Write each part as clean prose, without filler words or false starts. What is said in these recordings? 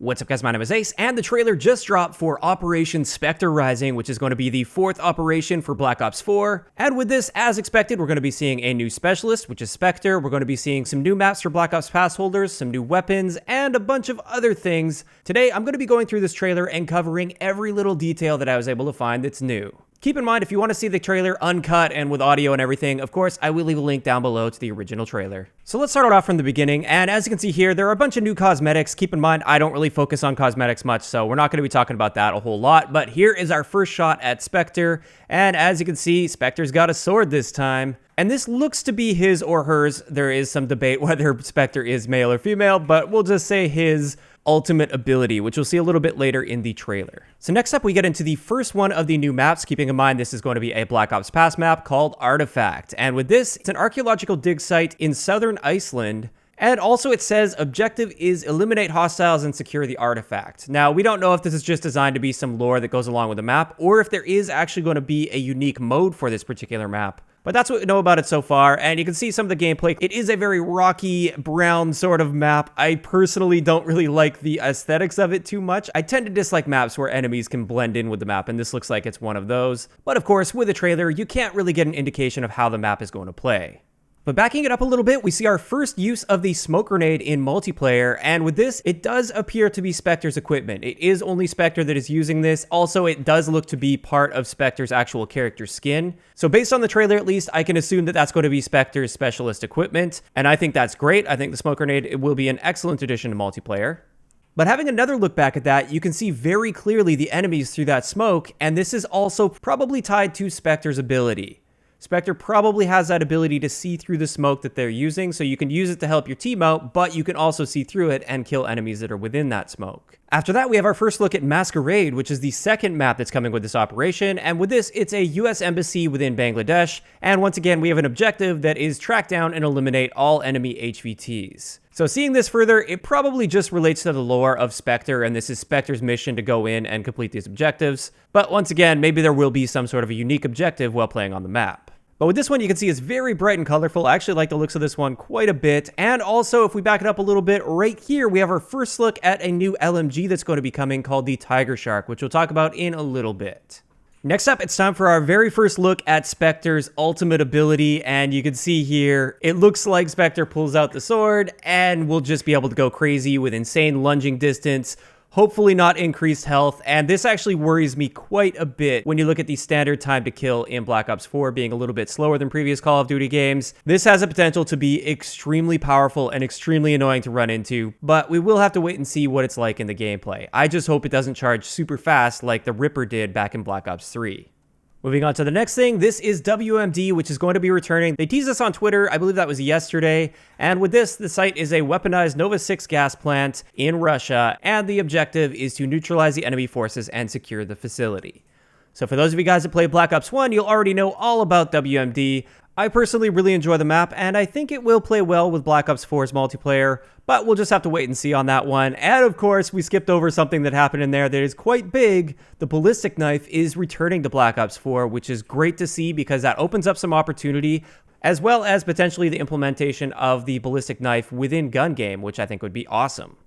What's up guys, my name is Ace, and the trailer just dropped for Operation Spectre Rising, which is going to be the 4th operation for Black Ops 4. And with this, as expected, we're going to be seeing a new specialist, which is Spectre. We're going to be seeing some new maps for Black Ops pass holders, some new weapons, and a bunch of other things. Today, I'm going to be going through this trailer and covering every little detail that I was able to find that's new. Keep in mind, if you want to see the trailer uncut and with audio and everything, of course, I will leave a link down below to the original trailer. So let's start it off from the beginning, and as you can see here, there are a bunch of new cosmetics. Keep in mind, I don't really focus on cosmetics much, so we're not going to be talking about that a whole lot, but here is our first shot at Spectre, and as you can see, Spectre's got a sword this time. And this looks to be his or hers. There is some debate whether Spectre is male or female, but we'll just say his ultimate ability, which we'll see a little bit later in the trailer. So next up, we get into the first one of the new maps, keeping in mind this is going to be a Black Ops Pass map called Artifact. And with this, it's an archaeological dig site in southern Iceland. And also it says objective is eliminate hostiles and secure the artifact. Now, we don't know if this is just designed to be some lore that goes along with the map, or if there is actually going to be a unique mode for this particular map. But that's what we know about it so far, and you can see some of the gameplay. It is a very rocky, brown sort of map. I personally don't really like the aesthetics of it too much. I tend to dislike maps where enemies can blend in with the map, and this looks like it's one of those. But of course, with a trailer, you can't really get an indication of how the map is going to play. But backing it up a little bit, we see our first use of the smoke grenade in multiplayer, and with this, it does appear to be Spectre's equipment. It is only Spectre that is using this. Also, it does look to be part of Spectre's actual character skin. So based on the trailer at least, I can assume that that's going to be Spectre's specialist equipment, and I think that's great. I think the smoke grenade it will be an excellent addition to multiplayer. But having another look back at that, you can see very clearly the enemies through that smoke, and this is also probably tied to Spectre's ability. Spectre probably has that ability to see through the smoke that they're using, so you can use it to help your team out, but you can also see through it and kill enemies that are within that smoke. After that, we have our first look at Masquerade, which is the second map that's coming with this operation, and with this, it's a US embassy within Bangladesh, and once again, we have an objective that is track down and eliminate all enemy HVTs. So seeing this further, it probably just relates to the lore of Spectre, and this is Spectre's mission to go in and complete these objectives. But once again, maybe there will be some sort of a unique objective while playing on the map. But with this one, you can see it's very bright and colorful. I actually like the looks of this one quite a bit. And also, if we back it up a little bit, right here, we have our first look at a new LMG that's going to be coming called the Tiger Shark, which we'll talk about in a little bit. Next up, it's time for our very first look at Spectre's ultimate ability, and you can see here, it looks like Spectre pulls out the sword, and we'll just be able to go crazy with insane lunging distance, hopefully not increased health, and this actually worries me quite a bit when you look at the standard time to kill in Black Ops 4 being a little bit slower than previous Call of Duty games. This has a potential to be extremely powerful and extremely annoying to run into, but we will have to wait and see what it's like in the gameplay. I just hope it doesn't charge super fast like the Ripper did back in Black Ops 3. Moving on to the next thing, this is WMD, which is going to be returning. They teased us on Twitter, I believe that was yesterday, and with this, the site is a weaponized Nova 6 gas plant in Russia, and the objective is to neutralize the enemy forces and secure the facility. So for those of you guys that play Black Ops 1, you'll already know all about WMD. I personally really enjoy the map, and I think it will play well with Black Ops 4's multiplayer, but we'll just have to wait and see on that one. And of course, we skipped over something that happened in there that is quite big. The ballistic knife is returning to Black Ops 4, which is great to see because that opens up some opportunity, as well as potentially the implementation of the ballistic knife within gun game, which I think would be awesome.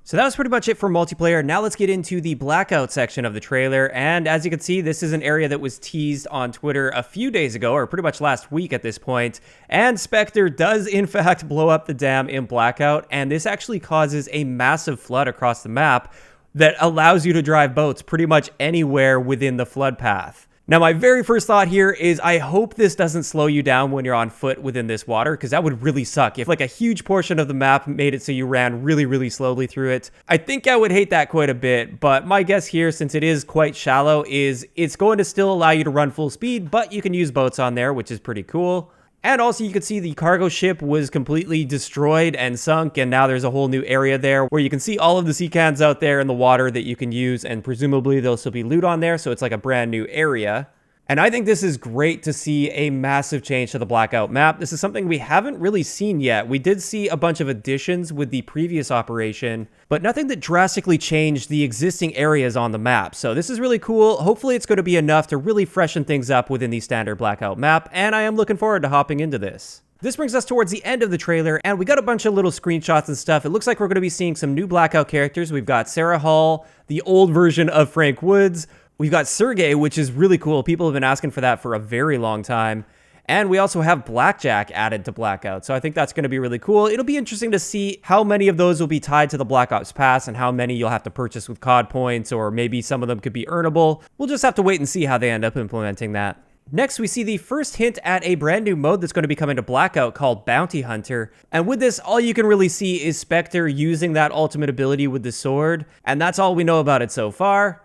So that was pretty much it for multiplayer. Now let's get into the Blackout section of the trailer. And as you can see, this is an area that was teased on Twitter a few days ago, or pretty much last week at this point. And Spectre does in fact blow up the dam in Blackout. And this actually causes a massive flood across the map that allows you to drive boats pretty much anywhere within the flood path. Now, my very first thought here is I hope this doesn't slow you down when you're on foot within this water, because that would really suck. If like a huge portion of the map made it so you ran really, really slowly through it, I think I would hate that quite a bit. But my guess here, since it is quite shallow, is it's going to still allow you to run full speed, but you can use boats on there, which is pretty cool. And also you can see the cargo ship was completely destroyed and sunk, and now there's a whole new area there where you can see all of the sea cans out there in the water that you can use, and presumably there'll still be loot on there, so it's like a brand new area. And I think this is great to see a massive change to the Blackout map. This is something we haven't really seen yet. We did see a bunch of additions with the previous operation, but nothing that drastically changed the existing areas on the map. So this is really cool. Hopefully it's going to be enough to really freshen things up within the standard Blackout map, and I am looking forward to hopping into this. This brings us towards the end of the trailer, and we got a bunch of little screenshots and stuff. It looks like we're going to be seeing some new Blackout characters. We've got Sarah Hall, the old version of Frank Woods. We've got Sergey, which is really cool. People have been asking for that for a very long time. And we also have Blackjack added to Blackout, so I think that's going to be really cool. It'll be interesting to see how many of those will be tied to the Black Ops Pass and how many you'll have to purchase with COD points, or maybe some of them could be earnable. We'll just have to wait and see how they end up implementing that. Next, we see the first hint at a brand new mode that's going to be coming to Blackout called Bounty Hunter. And with this, all you can really see is Spectre using that ultimate ability with the sword, and that's all we know about it so far.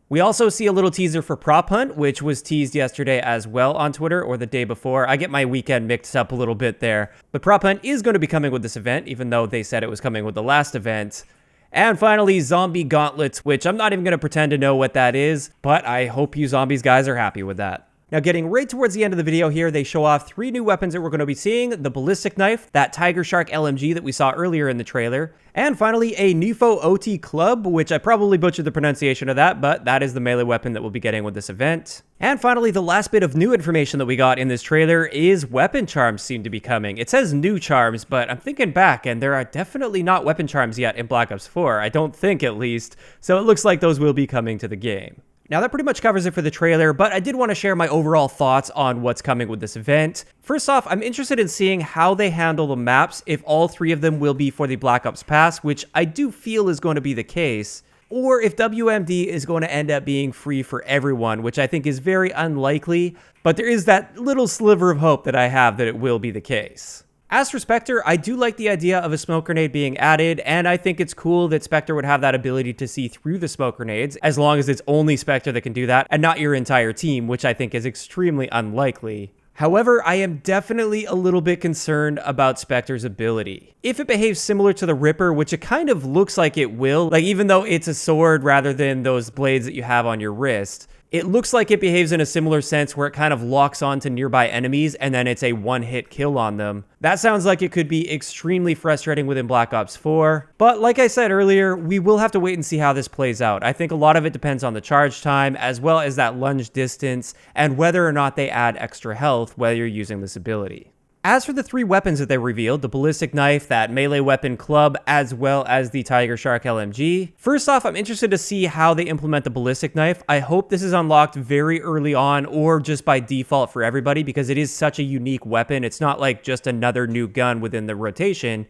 We also see a little teaser for Prop Hunt, which was teased yesterday as well on Twitter, or the day before. I get my weekend mixed up a little bit there. But Prop Hunt is going to be coming with this event, even though they said it was coming with the last event. And finally, Zombie Gauntlets, which I'm not even going to pretend to know what that is, but I hope you zombies guys are happy with that. Now, getting right towards the end of the video here, they show off 3 new weapons that we're going to be seeing. The Ballistic Knife, that Tiger Shark LMG that we saw earlier in the trailer, and finally a Nifo OT Club, which I probably butchered the pronunciation of that, but that is the melee weapon that we'll be getting with this event. And finally, the last bit of new information that we got in this trailer is weapon charms seem to be coming. It says new charms, but I'm thinking back, and there are definitely not weapon charms yet in Black Ops 4, I don't think at least, so it looks like those will be coming to the game. Now, that pretty much covers it for the trailer, but I did want to share my overall thoughts on what's coming with this event. First off, I'm interested in seeing how they handle the maps, if all 3 of them will be for the Black Ops Pass, which I do feel is going to be the case, or if WMD is going to end up being free for everyone, which I think is very unlikely, but there is that little sliver of hope that I have that it will be the case. As for Spectre, I do like the idea of a smoke grenade being added, and I think it's cool that Spectre would have that ability to see through the smoke grenades, as long as it's only Spectre that can do that, and not your entire team, which I think is extremely unlikely. However, I am definitely a little bit concerned about Spectre's ability. If it behaves similar to the Ripper, which it kind of looks like it will, like even though it's a sword rather than those blades that you have on your wrist, it looks like it behaves in a similar sense where it kind of locks onto nearby enemies and then it's a one-hit kill on them. That sounds like it could be extremely frustrating within Black Ops 4. But like I said earlier, we will have to wait and see how this plays out. I think a lot of it depends on the charge time, as well as that lunge distance, and whether or not they add extra health while you're using this ability. As for the 3 weapons that they revealed, the Ballistic Knife, that melee weapon club, as well as the Tiger Shark LMG, first off, I'm interested to see how they implement the Ballistic Knife. I hope this is unlocked very early on or just by default for everybody, because it is such a unique weapon. It's not like just another new gun within the rotation.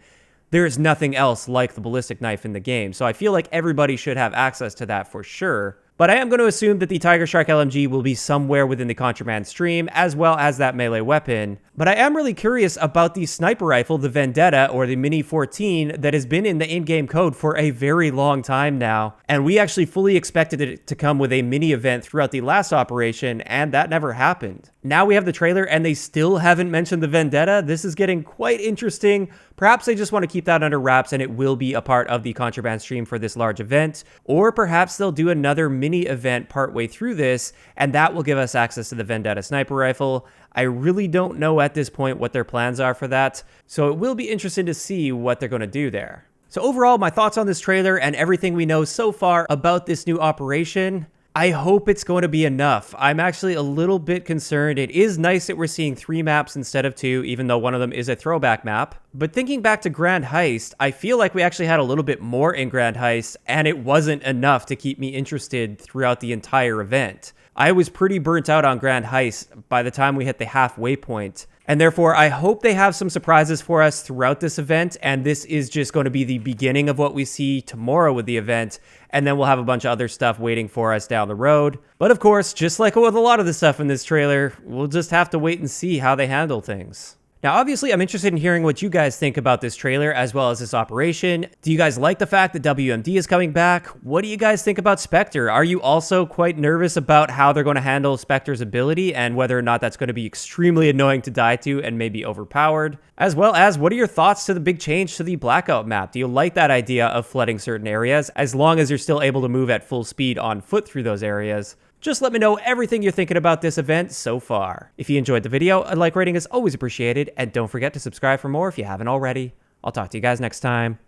There is nothing else like the Ballistic Knife in the game, so I feel like everybody should have access to that for sure. But I am going to assume that the Tiger Shark LMG will be somewhere within the Contraband stream, as well as that melee weapon. But I am really curious about the sniper rifle, the Vendetta, or the Mini 14, that has been in the in-game code for a very long time now. And we actually fully expected it to come with a mini event throughout the last operation, and that never happened. Now we have the trailer, and they still haven't mentioned the Vendetta. This is getting quite interesting. Perhaps they just want to keep that under wraps, and it will be a part of the Contraband stream for this large event. Or perhaps they'll do another mini event partway through this, and that will give us access to the Vendetta sniper rifle. I really don't know at this point what their plans are for that, so it will be interesting to see what they're going to do there. So overall, my thoughts on this trailer and everything we know so far about this new operation, I hope it's going to be enough. I'm actually a little bit concerned. It is nice that we're seeing 3 maps instead of 2, even though one of them is a throwback map. But thinking back to Grand Heist, I feel like we actually had a little bit more in Grand Heist, and it wasn't enough to keep me interested throughout the entire event. I was pretty burnt out on Grand Heist by the time we hit the halfway point. And therefore, I hope they have some surprises for us throughout this event, and this is just going to be the beginning of what we see tomorrow with the event, and then we'll have a bunch of other stuff waiting for us down the road. But of course, just like with a lot of the stuff in this trailer, we'll just have to wait and see how they handle things. Now, obviously, I'm interested in hearing what you guys think about this trailer as well as this operation. Do you guys like the fact that WMD is coming back? What do you guys think about Spectre? Are you also quite nervous about how they're going to handle Spectre's ability and whether or not that's going to be extremely annoying to die to and maybe overpowered? As well as, what are your thoughts to the big change to the Blackout map? Do you like that idea of flooding certain areas as long as you're still able to move at full speed on foot through those areas? Just let me know everything you're thinking about this event so far. If you enjoyed the video, a like rating is always appreciated, and don't forget to subscribe for more if you haven't already. I'll talk to you guys next time.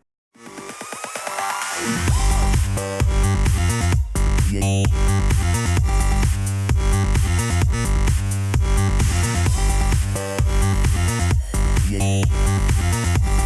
Bye.